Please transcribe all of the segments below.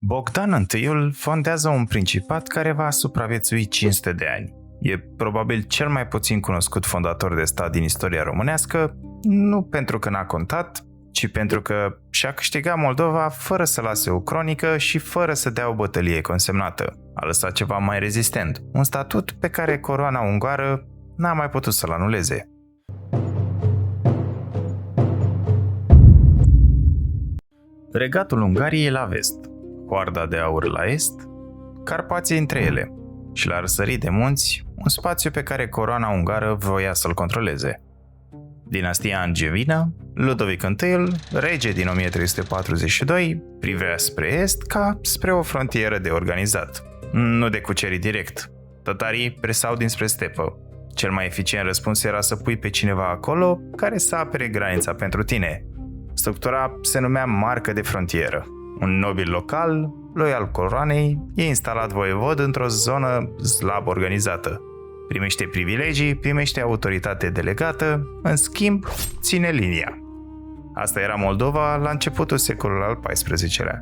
Bogdan I fondează un principat care va supraviețui 500 de ani. E probabil cel mai puțin cunoscut fondator de stat din istoria românească, nu pentru că n-a contat, ci pentru că și-a câștigat Moldova fără să lase o cronică și fără să dea o bătălie consemnată. A lăsat ceva mai rezistent, un statut pe care coroana ungară n-a mai putut să-l anuleze. Regatul Ungariei la vest, Hoarda de Aur la est, Carpații între ele și la răsărit de munți, un spațiu pe care coroana ungară voia să-l controleze. Dinastia angevină, Ludovic I, rege din 1342, privea spre est ca spre o frontieră de organizat, nu de cucerit direct. Tătarii presau dinspre stepă. Cel mai eficient răspuns era să pui pe cineva acolo care să apere granița pentru tine. Structura se numea marcă de frontieră. Un nobil local, loial coroanei, e instalat voievod într-o zonă slab organizată. Primește privilegii, primește autoritate delegată, în schimb, ține linia. Asta era Moldova la începutul secolului al XIV-lea.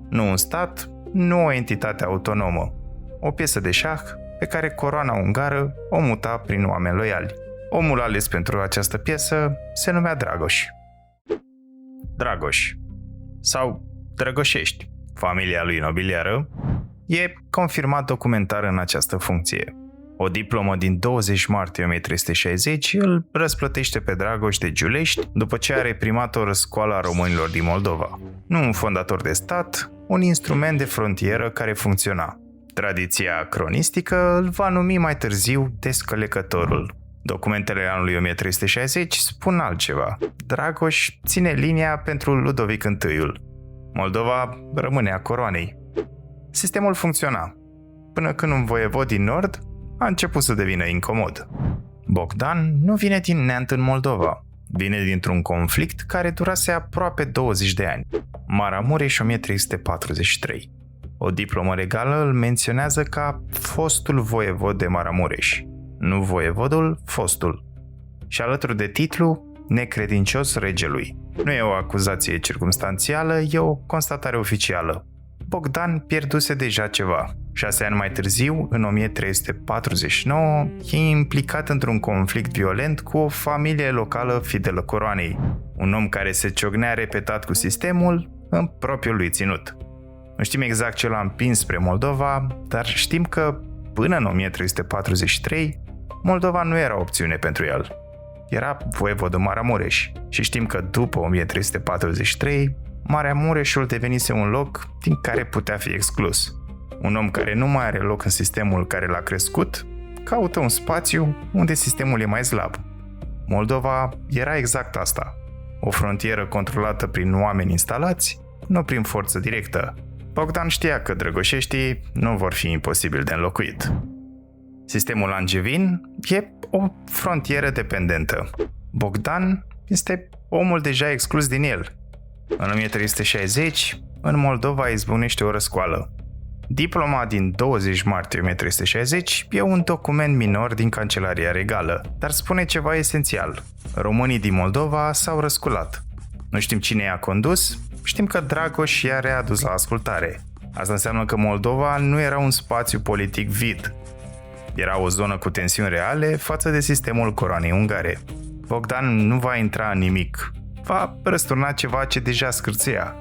Nu un stat, nu o entitate autonomă. O piesă de șah pe care coroana ungară o muta prin oameni loiali. Omul ales pentru această piesă se numea Dragoș. Dragoș, sau Drăgoșești, familia lui nobiliară, e confirmat documentar în această funcție. O diplomă din 20 martie 1360 îl răsplătește pe Dragoș de Giulești după ce a reprimat o răscoală a românilor din Moldova. Nu un fondator de stat, un instrument de frontieră care funcționa. Tradiția cronistică îl va numi mai târziu descălecătorul. Documentele anului 1360 spun altceva. Dragoș ține linia pentru Ludovic I. Moldova rămâne a coroanei. Sistemul funcționa, până când un voievod din nord a început să devină incomod. Bogdan nu vine din neant în Moldova. Vine dintr-un conflict care durase aproape 20 de ani. Maramureș 1343. O diplomă regală îl menționează ca fostul voievod de Maramureș. Nu voievodul, fostul. Și alături de titlu, necredincios regelui. Nu e o acuzație circumstanțială, e o constatare oficială. Bogdan pierduse deja ceva. 6 ani mai târziu, în 1349, e implicat într-un conflict violent cu o familie locală fidelă coroanei. Un om care se ciocnea repetat cu sistemul în propriul lui ținut. Nu știm exact ce l-a împins spre Moldova, dar știm că, până în 1343, Moldova nu era opțiune pentru el. Era voievodul Maramureș și știm că după 1343, Maramureșul devenise un loc din care putea fi exclus. Un om care nu mai are loc în sistemul care l-a crescut, caută un spațiu unde sistemul e mai slab. Moldova era exact asta. O frontieră controlată prin oameni instalați, nu prin forță directă. Bogdan știa că drăgoșeștii nu vor fi imposibil de înlocuit. Sistemul angevin e o frontieră dependentă. Bogdan este omul deja exclus din el. În 1360, în Moldova izbucnește o răscoală. Diploma din 20 martie 1360 e un document minor din Cancelaria Regală, dar spune ceva esențial. Românii din Moldova s-au răsculat. Nu știm cine i-a condus, știm că Dragoș i-a readus la ascultare. Asta înseamnă că Moldova nu era un spațiu politic vid. Era o zonă cu tensiuni reale față de sistemul coroanei ungare. Bogdan nu va intra în nimic. Va răsturna ceva ce deja scârțâia.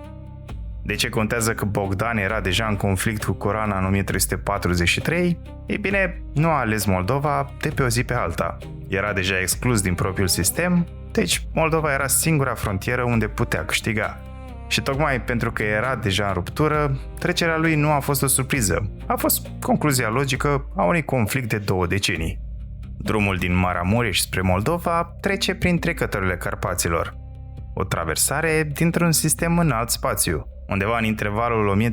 De ce contează că Bogdan era deja în conflict cu coroana în 1343? Ei bine, nu a ales Moldova de pe o zi pe alta. Era deja exclus din propriul sistem, deci Moldova era singura frontieră unde putea câștiga. Și tocmai pentru că era deja în ruptură, trecerea lui nu a fost o surpriză. A fost concluzia logică a unui conflict de 2 decenii. Drumul din Maramureș spre Moldova trece prin trecătorile Carpaților. O traversare dintr-un sistem în alt spațiu. Undeva în intervalul 1359-1365,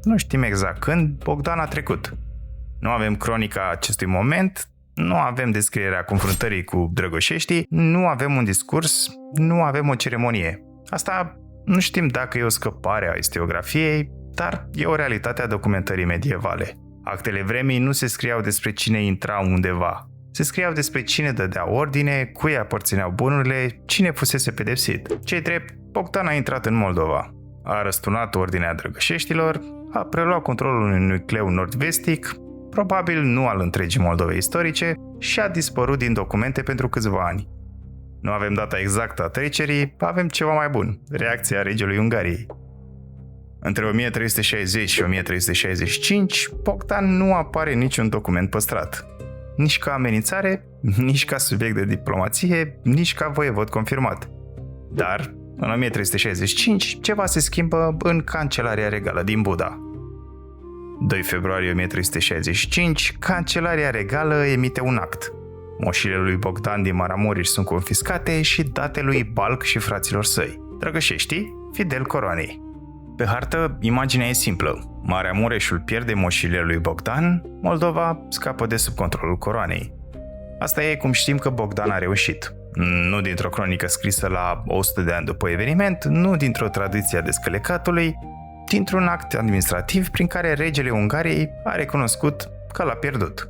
nu știm exact când, Bogdan a trecut. Nu avem cronica acestui moment, nu avem descrierea confruntării cu drăgoșeștii, nu avem un discurs, nu avem o ceremonie. Asta nu știm dacă e o scăpare a istoriografiei, dar e o realitate a documentării medievale. Actele vremii nu se scriau despre cine intra undeva. Se scriau despre cine dădea ordine, cui aparțineau bunurile, cine fusese pedepsit. Cei drept, Bogdan a intrat în Moldova. a răsturnat ordinea Drăgășeștilor, a preluat controlul unui nucleu nord-vestic, probabil nu al întregii Moldove istorice, și a dispărut din documente pentru câțiva ani. Nu avem data exactă a trecerii, avem ceva mai bun, reacția regelui Ungariei. Între 1360 și 1365, Bogdan nu apare niciun document păstrat. Nici ca amenințare, nici ca subiect de diplomație, nici ca voievod confirmat. Dar, în 1365, ceva se schimbă în Cancelaria Regală din Buda. 2 februarie 1365, Cancelaria Regală emite un act. Moșile lui Bogdan din Maramureș sunt confiscate și date lui Balc și fraților săi, drăgășeștii, fidel coroanei. Pe hartă, imaginea e simplă. Maramureșul pierde moșile lui Bogdan, Moldova scapă de sub controlul coroanei. Asta e cum știm că Bogdan a reușit. Nu dintr-o cronică scrisă la 100 de ani după eveniment, nu dintr-o tradiție a descălecatului, dintr-un act administrativ prin care regele Ungariei a recunoscut că l-a pierdut.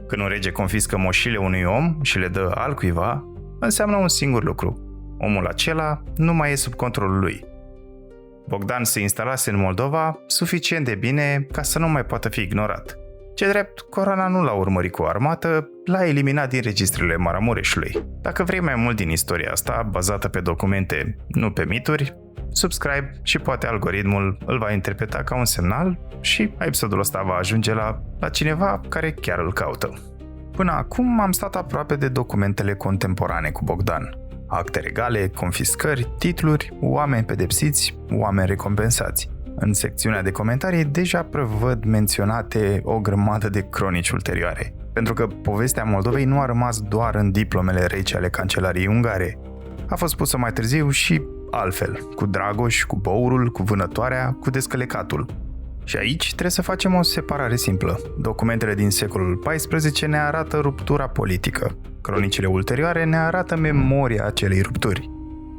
Când un rege confiscă moșile unui om și le dă altcuiva, înseamnă un singur lucru. Omul acela nu mai e sub controlul lui. Bogdan se instalase în Moldova suficient de bine ca să nu mai poată fi ignorat. Ce drept, coroana nu l-a urmărit cu o armată, l-a eliminat din registrele Maramureșului. Dacă vrei mai mult din istoria asta, bazată pe documente, nu pe mituri, subscribe și poate algoritmul îl va interpreta ca un semnal și episodul ăsta va ajunge la cineva care chiar îl caută. Până acum am stat aproape de documentele contemporane cu Bogdan. Acte regale, confiscări, titluri, oameni pedepsiți, oameni recompensați. În secțiunea de comentarii deja prevăd menționate o grămadă de cronici ulterioare, pentru că povestea Moldovei nu a rămas doar în diplomele rece ale Cancelariei Ungare. A fost pusă mai târziu și altfel, cu Dragoș, cu Bourul, cu Vânătoarea, cu Descălecatul. Și aici trebuie să facem o separare simplă. Documentele din secolul XIV ne arată ruptura politică. Cronicile ulterioare ne arată memoria acelei rupturi.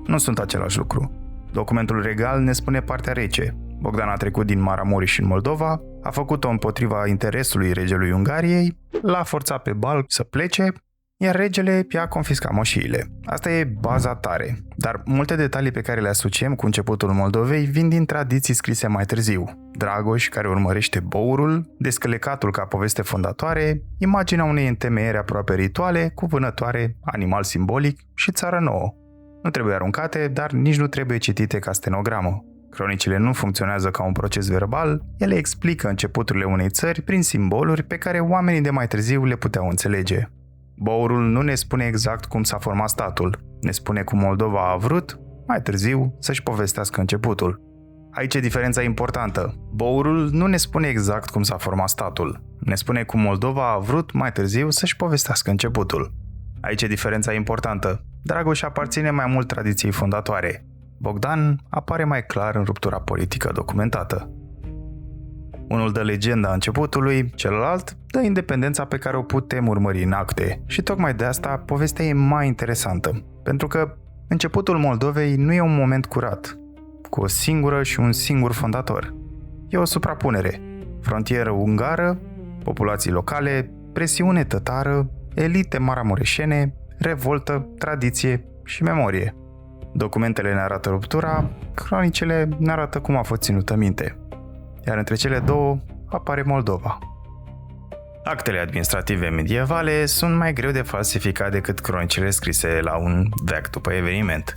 Nu sunt același lucru. Documentul regal ne spune partea rece. Bogdan a trecut din Maramureș în Moldova, a făcut-o împotriva interesului regelui Ungariei, l-a forțat pe Balc să plece, iar regele i-a confiscat moșiile. Asta e baza tare, dar multe detalii pe care le asociem cu începutul Moldovei vin din tradiții scrise mai târziu. Dragoș, care urmărește Bourul, Descălecatul ca poveste fondatoare, imaginea unei întemeieri aproape rituale, cu Vânătoare, animal simbolic și țară nouă. Nu trebuie aruncate, dar nici nu trebuie citite ca stenogramă. Cronicile nu funcționează ca un proces verbal, ele explică începuturile unei țări prin simboluri pe care oamenii de mai târziu le puteau înțelege. Bourul nu ne spune exact cum s-a format statul, ne spune cum Moldova a vrut, mai târziu, să-și povestească începutul. Aici e diferența importantă. Bourul nu ne spune exact cum s-a format statul, ne spune cum Moldova a vrut, mai târziu, să-și povestească începutul. Aici e diferența importantă. Dragoș aparține mai mult tradiției fondatoare. Bogdan apare mai clar în ruptura politică documentată. Unul dă legenda începutului, celălalt dă independența pe care o putem urmări în acte și tocmai de asta povestea e mai interesantă, pentru că începutul Moldovei nu e un moment curat, cu o singură și un singur fondator. E o suprapunere, frontieră ungară, populații locale, presiune tătară, elite maramureșene, revoltă, tradiție și memorie. Documentele ne arată ruptura, cronicele ne arată cum a fost ținută minte. Iar între cele două apare Moldova. Actele administrative medievale sunt mai greu de falsificat decât cronicile scrise la un veac după eveniment.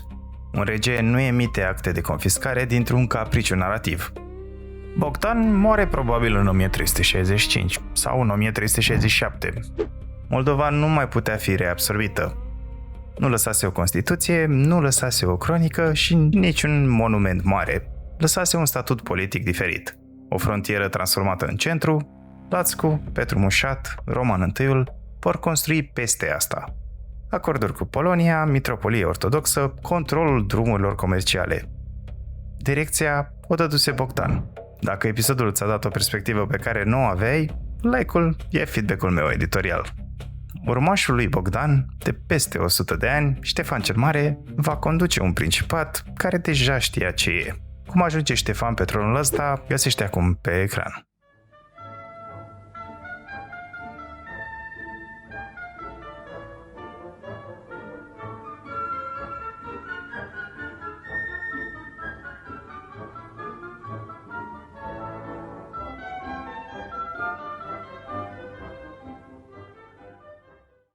Un rege nu emite acte de confiscare dintr-un capriciu narrativ. Bogdan moare probabil în 1365 sau în 1367. Moldova nu mai putea fi reabsorbită. Nu lăsase o Constituție, nu lăsase o cronică și niciun monument mare. Lăsase un statut politic diferit. O frontieră transformată în centru, Lațcu, Petru Mușat, Roman I vor construi peste asta. Acorduri cu Polonia, mitropolie ortodoxă, controlul drumurilor comerciale. Direcția o dăduse Bogdan. Dacă episodul ți-a dat o perspectivă pe care nu o aveai, like-ul e feedback-ul meu editorial. Urmașul lui Bogdan, de peste 100 de ani, Ștefan cel Mare, va conduce un principat care deja știa ce e. Cum ajunge Ștefan pe tronul ăsta, găsește acum pe ecran.